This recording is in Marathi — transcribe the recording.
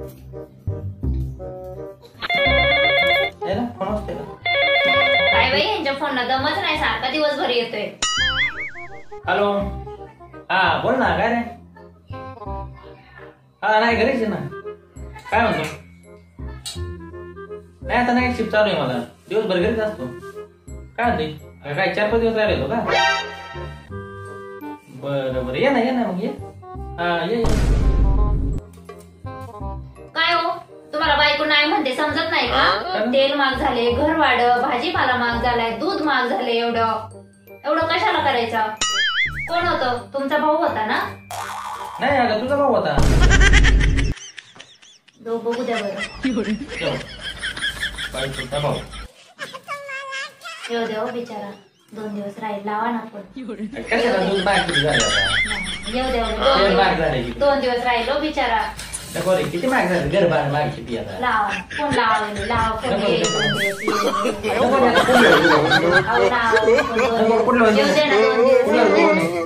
काय बाई यांच्या फोनला दमच नाही, सारखा दिवसभर येतोय. हॅलो, हा बोल ना. काय रे? हा नाही, घरीच आहे ना. काय म्हणतो? नाही आता नाईट शिफ्ट चालू आहे मला, दिवसभर घरीच असतो. काय म्हणते? काय 4-5 दिवस राहिले होतो का? बरं बरं, ये ना मग ये. हा ये. काय हो, तुम्हाला बायको नाही म्हणते समजत नाही का? तेल महाग झाले, घर वाढ, भाजीपाला महाग झालाय, दूध महाग झाले. एवढं कशाला करायचं? कोण होतं? तुमचा भाऊ होता ना? नाही अगं, तुझा भाऊ होता. बघू द्या बरं. भाऊ येऊ द्या बिचारा, 2 दिवस राहील, लावा ना पण. कशाला दूध बाहेर झाले आता? येऊ द्या, 2 दिवस राहिलो बिचारा. नको रे, किती महाग झाले घर बाहेर मागची ती आता. लावा फोन, लावा फोन. नको. येऊ दे ना 2 दिवस.